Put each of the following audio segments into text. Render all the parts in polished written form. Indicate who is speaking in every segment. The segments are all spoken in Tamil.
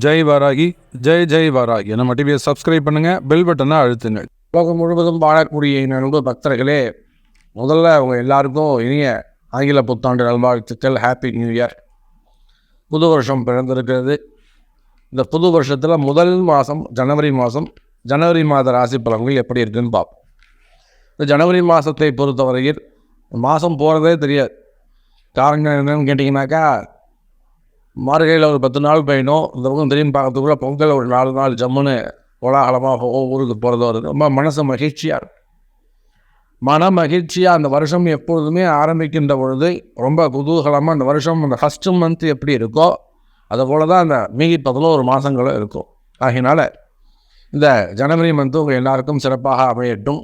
Speaker 1: ஜெய் வாராகி, ஜெய் ஜெய் வாராகி. நம்ம டிவியை சப்ஸ்கிரைப் பண்ணுங்கள், பெல் பட்டனை அழுத்துங்க.
Speaker 2: உலகம் முழுவதும் வாழக்கூடிய நண்பு பக்தர்களே, முதல்ல அவங்க எல்லாருக்கும் இனிய ஆங்கில புத்தாண்டு நல்வாழ்த்துக்கள். Happy new year. புது வருஷம் பிறந்திருக்கிறது. இந்த புது வருஷத்தில் முதல் மாதம் ஜனவரி மாத ராசி பலன்கள் எப்படி இருக்குன்னு பார்ப்போம். இந்த ஜனவரி மாதத்தை பொறுத்தவரையில் மாதம் போகிறதே தெரியாது. காரணம் என்னன்னு கேட்டிங்கனாக்கா, மார்கழியில் ஒரு 10 நாள் பயணம், இந்த பக்கம் திரும்பி பார்க்கறதுக்குள்ள பொங்கல் ஒரு 4 நாள் ஜம்முன்னு கோலாகலமாக ஊருக்கு போகிறது வருது. ரொம்ப மனசு மகிழ்ச்சியாக இருக்கும். மன மகிழ்ச்சியாக அந்த வருஷம் எப்பொழுதுமே ஆரம்பிக்கின்ற பொழுது ரொம்ப குதூகலமாக அந்த வருஷம் அந்த ஃபஸ்ட்டு மந்த் எப்படி இருக்கோ அதை போல தான் அந்த மீதி 11 மாதங்களும் இருக்கும். ஆகையினால இந்த ஜனவரி மந்த்து உங்கள் எல்லாருக்கும் சிறப்பாக அமையட்டும்.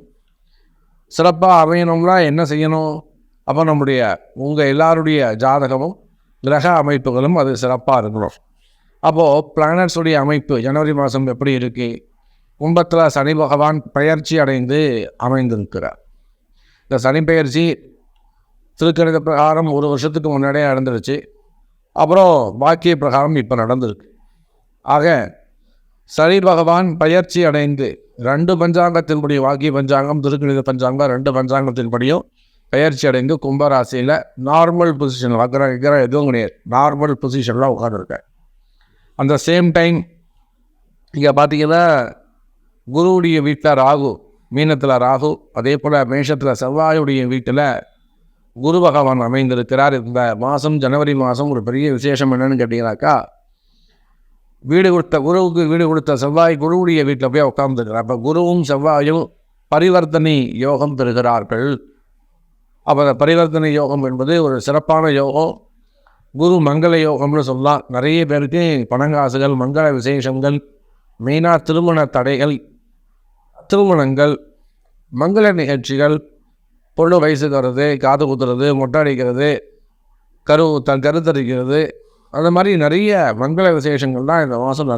Speaker 2: சிறப்பாக அமையணும்னா என்ன செய்யணும்? அப்போ நம்முடைய உங்கள் எல்லாருடைய ஜாதகமும் கிரக அமைப்புகளும் அது சிறப்பாக இருக்கணும். அப்போது பிளானட்ஸுடைய அமைப்பு ஜனவரி மாதம் எப்படி இருக்கு? கும்பத்தில் சனி பகவான் பெயர்ச்சி அடைந்து அமைந்திருக்கிறார். இந்த சனி பெயர்ச்சி திருக்கணித பிரகாரம் ஒரு வருஷத்துக்கு முன்னாடியே நடந்துருச்சு. அப்புறம் வாக்கிய பிரகாரம் இப்போ நடந்திருக்கு. ஆக சனி பகவான் பயிற்சி அடைந்து 2 பஞ்சாங்கத்தின்படி, வாக்கிய பஞ்சாங்கம் திருக்கணித பஞ்சாங்கம் 2 பஞ்சாங்கத்தின்படியும் பயிற்சி அடைந்து கும்பராசியில் நார்மல் பொசிஷன், வக்கர எதுவும் கிடையாது, நார்மல் பொசிஷனில் உட்காந்துருக்கேன். அந்த சேம் டைம் இங்கே பார்த்தீங்கன்னா குருவுடைய வீட்டில் ராகு, மீனத்தில் ராகு, அதே போல் மேஷத்தில் செவ்வாயுடைய வீட்டில் குரு பகவான் அமைந்திருக்கிறார். இந்த மாதம் ஜனவரி மாதம் ஒரு பெரிய விசேஷம் என்னன்னு கேட்டிங்கனாக்கா, குருவுக்கு வீடு கொடுத்த செவ்வாய் குருவுடைய வீட்டில் போய் உட்கார்ந்துருக்கிறார். அப்போ குருவும் செவ்வாயும் பரிவர்த்தனை யோகம் பெறுகிறார்கள். அப்போ அந்த பரிவர்த்தனை யோகம் என்பது ஒரு சிறப்பான யோகம். குரு மங்கள யோகம்னு சொல்லலாம். நிறைய பேருக்கு பணங்காசுகள், மங்கள விசேஷங்கள், மெயினாக திருமண தடைகள், திருமணங்கள், மங்கள நிகழ்ச்சிகள், பொண்ணு வயசுக்கு வர்றது, காது குத்துறது, மொட்டை அடிக்கிறது, கருத்தரிக்கிறது, அந்த மாதிரி நிறைய மங்கள விசேஷங்கள் தான் இந்த மாதம்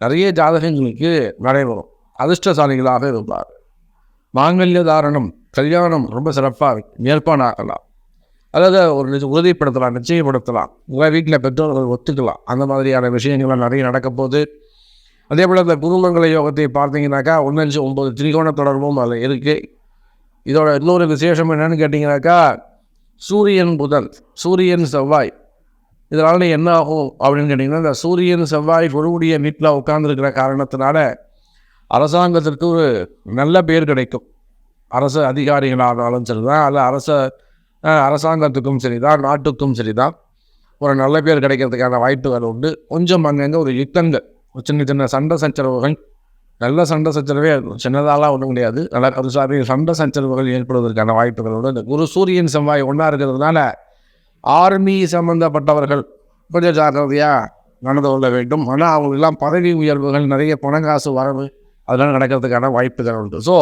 Speaker 2: நிறைய ஜாதகங்களுக்கு நடைபெறும். அதிர்ஷ்டசாலிகளாக இருப்பார். மாங்கல்ய தாரணம், கல்யாணம் ரொம்ப சிறப்பாக ஏற்பாடாகலாம். அதாவது ஒரு உறுதிப்படுத்தலாம், நிச்சயப்படுத்தலாம். உங்கள் வீட்டில் பெற்றோர்கள் ஒத்துக்கலாம். அந்த மாதிரியான விஷயங்கள்லாம் நிறைய நடக்க போகுது. அதே போல் இந்த குருமங்கள யோகத்தை பார்த்தீங்கன்னாக்கா 1-9 திரிகோண தொடர்பும் அதில் இருக்குது. இதோட இன்னொரு விசேஷம் என்னென்னு கேட்டிங்கனாக்கா, சூரியன் புதன், சூரியன் செவ்வாய், இதனால் என்ன ஆகும் அப்படின்னு கேட்டிங்கன்னா, இந்த சூரியன் செவ்வாய் குருவுடைய வீட்டில் உட்கார்ந்துருக்கிற காரணத்தினால அரசாங்கத்திற்கு ஒரு நல்ல பேர் கிடைக்கும். அரசு அதிகாரிகளானாலும் சரிதான், அல்ல அரசாங்கத்துக்கும் சரிதான், நாட்டுக்கும் சரிதான், ஒரு நல்ல பேர் கிடைக்கிறதுக்கான வாய்ப்புகள் உண்டு. கொஞ்சம் அங்கங்கே ஒரு யுத்தங்கள், சின்ன சண்டை சச்சரவுகள், நல்ல சண்டை சச்சரவே சின்னதாலாம் ஒன்றும் கிடையாது, நல்ல கருசாரி சண்டை சச்சரவுகள் ஏற்படுவதற்கான வாய்ப்புகள் உண்டு. இந்த குரு சூரியன் செவ்வாய் ஒன்றா இருக்கிறதுனால ஆர்மி சம்பந்தப்பட்டவர்கள் கொஞ்சம் ஜாக்கிரதையாக நடந்து கொள்ள வேண்டும். ஆனால் அவங்களுக்கெல்லாம் பதவி உயர்வுகள், நிறைய பணங்காசு வரவு, அதெல்லாம் நடக்கிறதுக்கான வாய்ப்புகள் உண்டு. ஸோ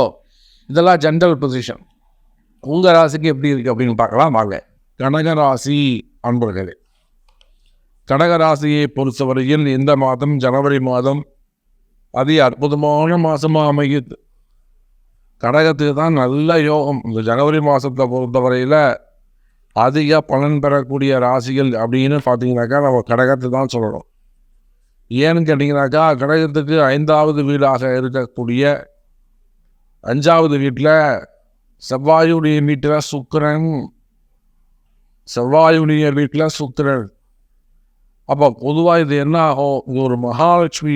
Speaker 2: இதெல்லாம் ஜென்ரல் பொசிஷன். உங்கள் ராசிக்கு எப்படி இருக்குது அப்படின்னு பார்க்கலாம் வாங்க. கடகராசி அன்பர்களே, கடகராசியை பொறுத்தவரையில் இந்த மாதம் ஜனவரி மாதம் அதி அற்புதமான மாதமாக அமையுது. கடகத்துக்கு தான் நல்ல யோகம். இந்த ஜனவரி மாதத்தை பொறுத்தவரையில் அதிக பலன் பெறக்கூடிய ராசிகள் அப்படின்னு பார்த்தீங்கன்னாக்கா நம்ம கடகத்தை தான் சொல்லணும். ஏன்னு கேட்டிங்கனாக்கா, கடகத்துக்கு 5வது வீடாக இருக்கக்கூடிய 5வது வீட்டில் செவ்வாயுடைய வீட்டில் சுக்கிரன். அப்போ பொதுவாக இது என்ன ஆகும்? இது ஒரு மகாலட்சுமி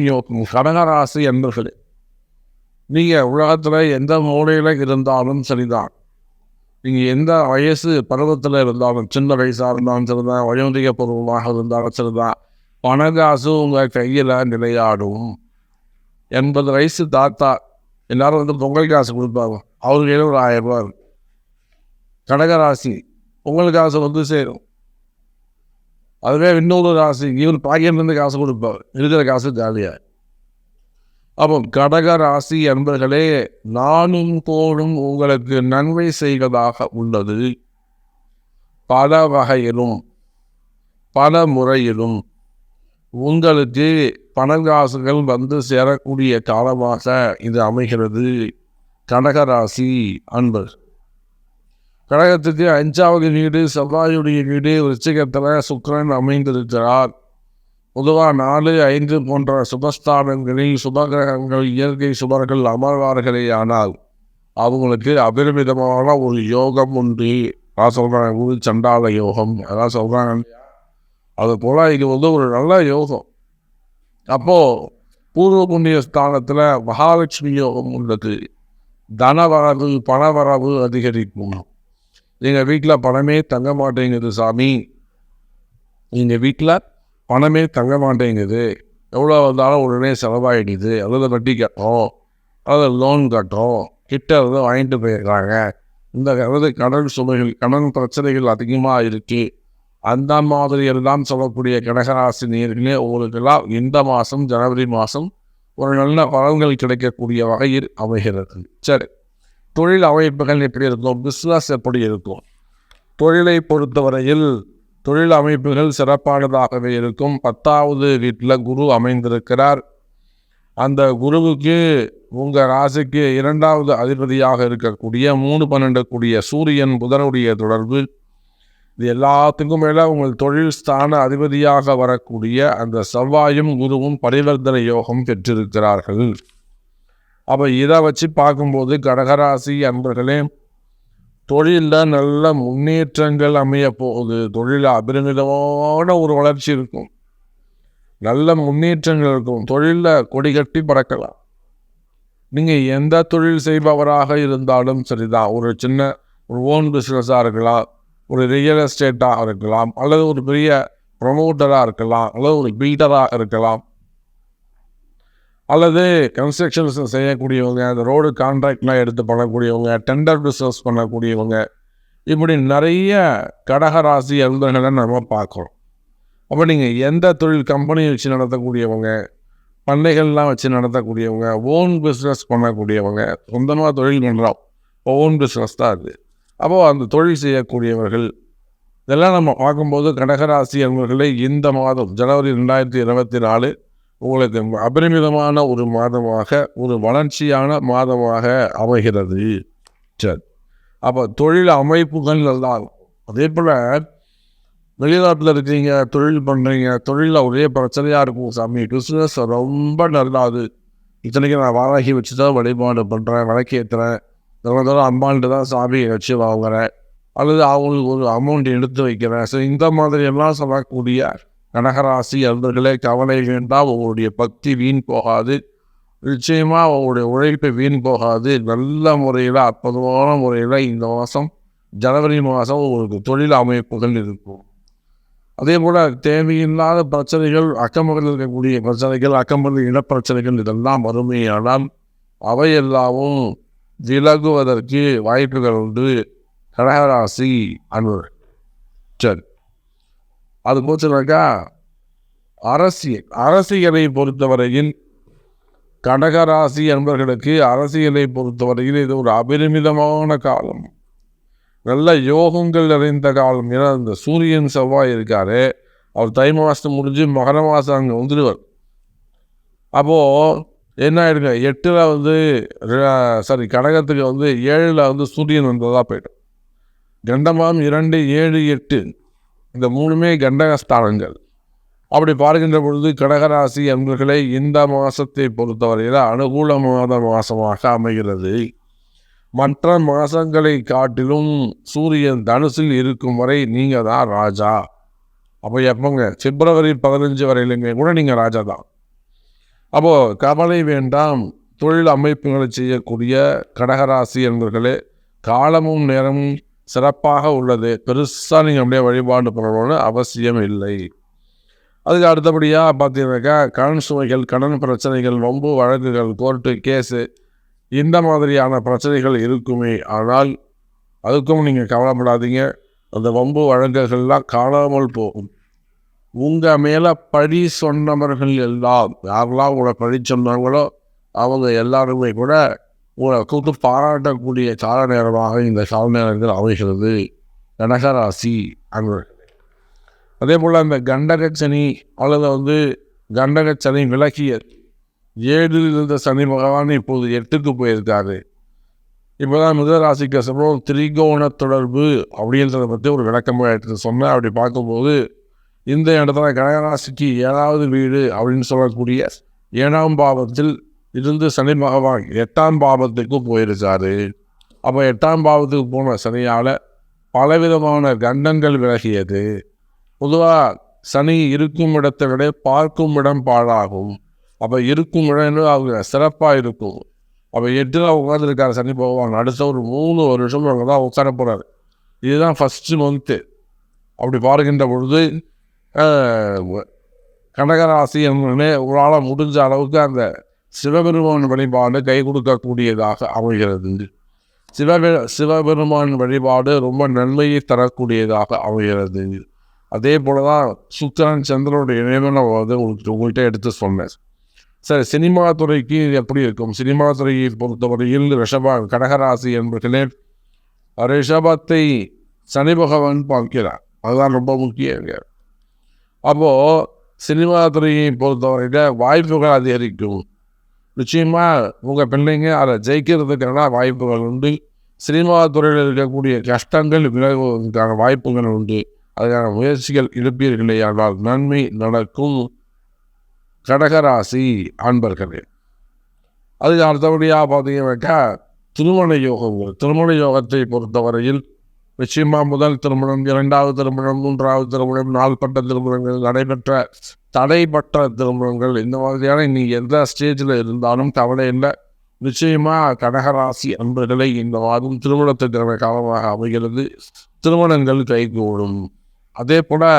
Speaker 2: யோகம். கடகராசி என்பது நீங்கள் உலகத்தில் எந்த மூலையில் இருந்தாலும் சரிதான், நீங்கள் எந்த வயசு பருவத்தில் இருந்தாலும், சின்ன வயசாக இருந்தாலும் சரிதான், வயோதிக பருவமாக இருந்தாலும் சரிதான், பணகாசு உங்கள் கையில் நிலையாடும். 80 வயசு தாத்தா எல்லாரும் பொங்கல் காசு கொடுப்பாங்க, அவர்களே ஒரு 1000 ரூபா. கடகராசி பொங்கல் காசு சேரும். அதுவே இன்னொரு ராசி இவர் பாக்கியிலிருந்து காசு கொடுப்பார், இருக்கிற காசு ஜாலியாக. அப்போ கடக ராசி என்பர்களே, நானும் தோளும் உங்களுக்கு நன்மை செய்வதாக உள்ளது. பல வகையிலும் பல முறையிலும் உங்களுக்கு பணங்காசுகள் சேரக்கூடிய காலமாக இது அமைகிறது. கடகராசி அன்பர், கடகத்துக்கு 5வது வீடு செவ்வாயுடைய வீடு விருச்சிகத்தில் சுக்கிரன் அமைந்திருக்கிறார். பொதுவாக 4, 5 போன்ற சுபஸ்தானங்களில் சுபகிரகங்கள் இயற்கை சுபர்கள் அமர்வார்களே ஆனால் அவங்களுக்கு அபரிமிதமான ஒரு யோகம் உண்டு. அதான் சொல்கிறாங்க சண்டால யோகம், அதான் சொல்கிறாங்க. அது போல் இது ஒரு நல்ல யோகம். அப்போது பூர்வ புண்ணிய ஸ்தானத்தில் மகாலட்சுமி யோகம் உள்ளது. தனவரவு பணவரவு அதிகரிக்கும். எங்கள் வீட்டில் பணமே தங்க மாட்டேங்குது சாமி, எங்கள் வீட்டில் பணமே தங்க மாட்டேங்குது, எவ்வளோ வந்தாலும் உடனே செலவாயிடுது, அல்லது வட்டி கட்டோம், அல்லது லோன் கட்டோம், கிட்ட இருந்து வாங்கிட்டு போயிருக்காங்க, இந்த அல்லது கடன் சுமைகள் கடன் பிரச்சனைகள் அதிகமாக இருக்குது, அந்த மாதிரி எல்லாம் சொல்லக்கூடிய கடகராசி நேர்களே உங்களுக்கெல்லாம் இந்த மாதம் ஜனவரி மாதம் ஒரு நல்ல பலன்கள் கிடைக்கக்கூடிய வகையில் அமைகிறது. சரி, தொழில் அமைப்புகள் எப்படி இருக்கும், பிஸ்னஸ் எப்படி இருக்கும்? தொழிலை பொறுத்தவரையில் தொழில் அமைப்புகள் சிறப்பானதாகவே இருக்கும். 10வது வீட்டில் குரு அமைந்திருக்கிறார். அந்த குருவுக்கு உங்கள் ராசிக்கு 2வது அதிபதியாக இருக்கக்கூடிய 3-12 கூடிய சூரியன் புதனுடைய தொடர்பு. இது எல்லாத்துக்கும் மேலே உங்கள் தொழில் ஸ்தான அதிபதியாக வரக்கூடிய அந்த செவ்வாயும் குருவும் பரிவர்த்தனை யோகம் பெற்றிருக்கிறார்கள். அப்போ இதை வச்சு பார்க்கும்போது கடகராசி அன்பர்களே, தொழிலில் நல்ல முன்னேற்றங்கள் அமைய போகுது. தொழில் அபரிமிதமான ஒரு வளர்ச்சி இருக்கும், நல்ல முன்னேற்றங்கள் இருக்கும். தொழிலில் கொடி கட்டி பறக்கலாம். நீங்கள் எந்த தொழில் செய்பவராக இருந்தாலும் சரிதான், ஒரு சின்ன ஒரு ஓன் பிஸ்னஸாக இருக்கலாம், ஒரு ரியல் எஸ்டேட்டாக இருக்கலாம், அல்லது ஒரு பெரிய ப்ரொமோட்டராக இருக்கலாம், அல்லது ஒரு பில்டராக இருக்கலாம், அல்லது கன்ஸ்ட்ரக்ஷன்ஸ் செய்யக்கூடியவங்க, அந்த ரோடு கான்ட்ராக்ட்லாம் எடுத்து பண்ணக்கூடியவங்க, டெண்டர் பிஸ்னஸ் பண்ணக்கூடியவங்க, இப்படி நிறைய கடகராசி அன்பர்களை நம்ம பார்க்குறோம். அப்போ நீங்கள் எந்த தொழில் கம்பெனி வச்சு நடத்தக்கூடியவங்க, பண்ணைகள்லாம் வச்சு நடத்தக்கூடியவங்க, ஓன் பிஸ்னஸ் பண்ணக்கூடியவங்க, சொந்தமாக தொழில் பண்ணுறோம், ஓன் பிஸ்னஸ் தான் அது. அப்போது அந்த தொழில் செய்யக்கூடியவர்கள் இதெல்லாம் நம்ம பார்க்கும்போது கடகராசி அன்பர்களை இந்த மாதம் ஜனவரி 2024 உங்களுக்கு அபரிமிதமான ஒரு மாதமாக, ஒரு வளர்ச்சியான மாதமாக அமைகிறது. சரி, அப்போ தொழில் அமைப்புகள் எல்லாம் அதே போல் வெளிநாட்டில் இருக்கீங்க, தொழில் பண்ணுறீங்க, தொழிலில் ஒரே பிரச்சனையாக இருக்கும் சாமி, பிஸ்னஸ் ரொம்ப நல்லாது, இத்தனைக்கு நான் வாராகி வச்சு தான் வழிபாடு பண்ணுறேன், விளக்கேற்றுறேன், தூரம் அம்மான்ட்டு தான் சாமி வச்சு வாங்குறேன், அல்லது அவங்களுக்கு ஒரு அமௌண்ட் எடுத்து வைக்கிறேன். ஸோ இந்த மாதிரி எல்லாம் சொல்லக்கூடிய கடகராசி அன்பர்களே கவலை வேண்டாம். உங்களுடைய பக்தி வீண் போகாது, நிச்சயமாக உங்களுடைய உழைப்பு வீண் போகாது. நல்ல முறையில் அற்புதமான முறையில் இந்த மாதம் ஜனவரி மாதம் உங்களுக்கு தொழில் அமைப்புகள் இருக்கும். அதே போல் தேவையில்லாத பிரச்சனைகள், அக்கம்பக்கத்தில் இருக்கக்கூடிய பிரச்சனைகள், அக்கம்பக்கத்தில் இனப்பிரச்சனைகள் இதெல்லாம் வறுமையானால் அவையெல்லாமும் விலகுவதற்கு வாய்ப்புகள் உண்டு கடகராசி அன்பர்கள். சரி, அது போச்சுனாக்கா அரசியலை பொறுத்தவரையில் கடகராசி அன்பர்களுக்கு அரசியலை பொறுத்தவரையில் இது ஒரு அபரிமிதமான காலம், நல்ல யோகங்கள் நிறைந்த காலம். ஏன்னா இந்த சூரியன் செவ்வாய் இருக்காரு, அவர் தை மாதம் முடிஞ்சு மகர மாதம் அங்கே வந்துடுவார். அப்போது என்ன ஆகிடுங்க, 8ல் கடகத்துக்கு 7ல் சூரியன் வந்ததாக போய்ட்டு, கண்டமாம் 2, 7, 8 இந்த 3மே கண்டகஸ்தானங்கள். அப்படி பார்க்கின்ற பொழுது கடகராசி அன்பர்களே இந்த மாதத்தை பொறுத்தவரையில் அனுகூலமான மாதமாக அமைகிறது. மற்ற மாதங்களை காட்டிலும் சூரியன் தனுசில் இருக்கும் வரை நீங்கள் தான் ராஜா. அப்போ எப்போங்க, பிப்ரவரி 15 வரையிலுமே கூட நீங்கள் ராஜா தான். அப்போது கவலை வேண்டாம். தொழில் அமைப்புகளை செய்யக்கூடிய கடகராசி அன்பர்களே, காலமும் நேரமும் சிறப்பாக உள்ளது. பெருசாக நீங்கள் அப்படியே வழிபாடு பண்ணணும்னு அவசியம் இல்லை. அதுக்கு அடுத்தபடியாக பார்த்தீங்கன்னாக்கா கடன் சுமைகள், கடன் பிரச்சனைகள், வம்பு வழக்குகள், கோர்ட்டு கேஸு இந்த மாதிரியான பிரச்சனைகள் இருக்குமே. ஆனால் அதுக்கும் நீங்கள் கவலைப்படாதீங்க. அந்த வம்பு வழக்குகள்லாம் காணாமல் போகும். உங்கள் மேலே பழி சொன்னவர்கள் எல்லாம், யாரெல்லாம் உங்களை பழி சொன்னாங்களோ அவங்க எல்லாருமே கூட உங்களை கூட்டு பாராட்டக்கூடிய கால நேரமாக இந்த கால நேரங்கள் அமைகிறது கடகராசி அன்பர்களே. அதே போல் அந்த கண்டகச்சனி அல்லது இப்போ தான் மிதராசிக்கு சொல்கிறோம் திரிகோண தொடர்பு அப்படின்றத பற்றி ஒரு விளக்கமாக எடுத்து சொன்னேன். அப்படி பார்க்கும்போது இந்த இடத்துல கடகராசிக்கு 7வது வீடு அப்படின்னு சொல்லக்கூடிய 7ஆம் பாவத்தில் இருந்து சனி பகவான் 8ஆம் பாவத்துக்கு போயிருக்காரு. அப்போ 8ஆம் பாவத்துக்கு போன சனியால் பலவிதமான கண்டங்கள் விலகியது. பொதுவாக சனி இருக்கும் இடத்தை விட பார்க்கும் இடம் பாழாகும். அப்போ இருக்கும் இடம் அவங்க சிறப்பாக இருக்கும். அப்போ 8ல் உட்காந்துருக்காரு சனி பகவான். அடுத்த ஒரு 3 வருஷம் அவங்க தான் உட்கார போகிறாரு. இதுதான் ஃபஸ்ட்டு மந்த்து. அப்படி பார்க்கின்ற பொழுது கடகராசி என்பதே உங்களால் முடிஞ்ச அளவுக்கு அந்த சிவபெருமான் வழிபாடு கை கொடுக்கக்கூடியதாக அமைகிறது. சிவபெருமான் வழிபாடு ரொம்ப நன்மையை தரக்கூடியதாக அமைகிறது. அதே போல தான் சுக்கிரன் சந்திரனுடைய இணைவை நான் உங்கள்கிட்ட எடுத்து சொன்னேன். சரி, சினிமா துறைக்கு எப்படி இருக்கும்? சினிமா துறையை பொறுத்தவரையில் கடகராசி என்பதிலே ரிஷபத்தை சனி பகவான் பார்க்கிறார். அதுதான் ரொம்ப முக்கியம். அப்போது சினிமா துறையை பொறுத்தவரையில் வாய்ப்புகள் அதிகரிக்கும். நிச்சயமாக உங்கள் பிள்ளைங்க அதை ஜெயிக்கிறதுக்கான வாய்ப்புகள் உண்டு. சினிமா துறையில் இருக்கக்கூடிய கஷ்டங்கள் விலகுவதற்கான வாய்ப்புகள் உண்டு. அதுக்கான முயற்சிகள் எடுப்பீர்களே ஆனால் நன்மை நடக்கும் கடகராசி அன்பர்களே. அதுக்கு அடுத்தபடியாக பார்த்தீங்கன்னாக்கா திருமண யோகங்கள். திருமண யோகத்தை பொறுத்தவரையில் நிச்சயமாக முதல் திருமணம், 2வது திருமணம், 3வது திருமணம், நாள்பட்ட திருமணங்கள், தடைப்பட்ட திருமணங்கள், இந்த மாதிரியான நீங்கள் எந்த ஸ்டேஜில் இருந்தாலும் கவலை இல்லை. நிச்சயமாக கடகராசி அன்பர்களை இந்த மாதம் திருமணத்திற்கான காலமாக அமைகிறது. திருமணங்கள் கைகூடும். அதே போல்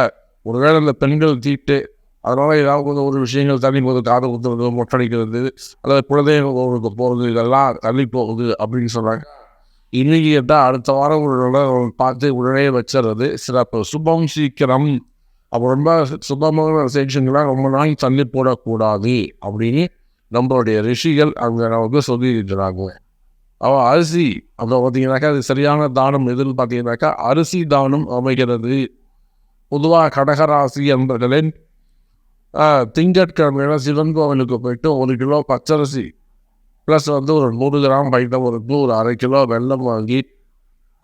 Speaker 2: ஒருவேளை இந்த பெண்கள் தீட்டு அதனால் ஏதாவது ஒரு விஷயங்கள் தள்ளி போகுது, காது குத்துறது, மொட்டடிக்கிறது, அல்லது குழந்தைகளுக்கு போகிறது, இதெல்லாம் தள்ளி போகுது அப்படின்னு சொன்னாங்க. இன்னைக்கு கேட்டால் அடுத்த வாரம் ஒரு பார்த்து உடனே வச்சுறது சிறப்பு. சுபம் சீக்கிரம். அப்போ ரொம்ப சுபமான விசேஷங்கள்லாம் ரொம்ப நாள் தள்ளி போடக்கூடாது அப்படின்னு நம்மளுடைய ரிஷிகள் அங்கே நமக்கு சொல்லியிருக்கிறாங்க. அவன் அரிசி அப்போ பார்த்தீங்கன்னாக்கா அது சரியான தானம் எதுன்னு பார்த்தீங்கன்னாக்கா அரிசி தானம் அமைகிறது. பொதுவாக கடகராசி என்பர்களின் திங்கட்கிழமையில சிவன் கோவிலுக்கு போயிட்டு 1 கிலோ பச்சரிசி ப்ளஸ் ஒரு 100 கிராம் பைட்டம் ஒரு 1/2 கிலோ வெல்லம் வாங்கி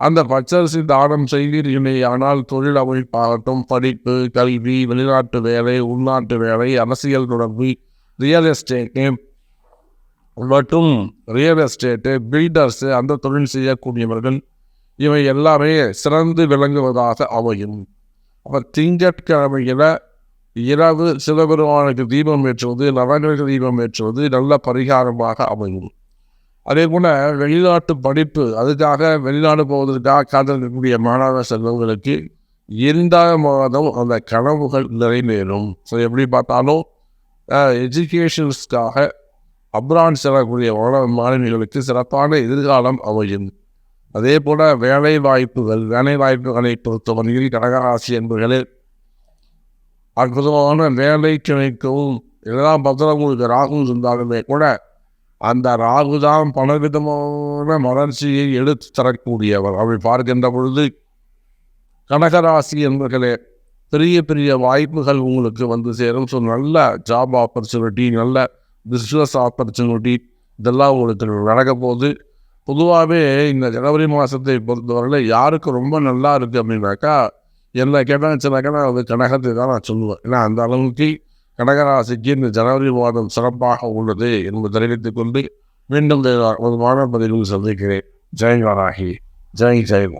Speaker 2: அந்த பச்சரிசி தானம் செய்வீர்களே ஆனால் தொழில் அமைப்பாகட்டும், படிப்பு, கல்வி, வெளிநாட்டு வேலை, உள்நாட்டு வேலை, அரசியல் தொடர்பு, ரியல் எஸ்டேட்டு மற்றும் பில்டர்ஸு, அந்த தொழில் செய்யக்கூடியவர்கள் இவை எல்லாமே சிறந்து விளங்குவதாக அமையும். அப்போ திங்கட்கிழமையில் இரவு சிவபெருமானுக்கு தீபம் ஏற்றுவது, நவகிரக தீபம் ஏற்றுவது நல்ல பரிகாரமாக அமையும். அதே போல் வெளிநாட்டு படிப்பு, அதுக்காக வெளிநாடு போவதற்காக காத்திருக்கக்கூடிய மாணவ செல்வங்களுக்கு இந்த மாதம் அந்த கனவுகள் நிறைவேறும். ஸோ எப்படி பார்த்தாலும் எஜுகேஷன்ஸ்க்காக அப்ராட் செல்லக்கூடிய மாணவிகளுக்கு சிறப்பான எதிர்காலம் அமையும். அதே போல் வேலை வாய்ப்புகளை பொறுத்தவரையில் கடகராசி என்பவர்களே அற்புதமான வேலை கிடைக்கவும் எல்லாம் பத்திரம் உங்களுக்கு ராகு இருந்தாலுமே கூட அந்த ராகு தான் பலவிதமான வளர்ச்சியை எடுத்து தரக்கூடியவர். அப்படி பார்க்கின்ற பொழுது கடகராசி என்பர்களே பெரிய பெரிய வாய்ப்புகள் உங்களுக்கு வந்து சேரும். ஸோ நல்ல ஜாப் ஆப்பர்ச்சுனிட்டி, நல்ல பிஸ்னஸ் ஆப்பர்ச்சுனிட்டி இதெல்லாம் உங்களுக்கு நடக்க போகுது. பொதுவாகவே இந்த ஜனவரி மாதத்தை பொறுத்தவரையில் யாருக்கு ரொம்ப நல்லா இருக்குது அப்படின்னாக்கா என்ன கேட்டாச்சுனாக்கா நான் வந்து கடகத்தை தான் நான் சொல்லுவேன். ஏன்னா அந்த அளவுக்கு கடகராசிக்கு இந்த ஜனவரி மாதம் சிறப்பாக உள்ளது என்பதை தெரிவித்துக் கொண்டு மீண்டும் ஒரு மாத பதிவில் சந்திக்கிறேன். ஜெய் வாராகி, ஜெய் ஜெய்.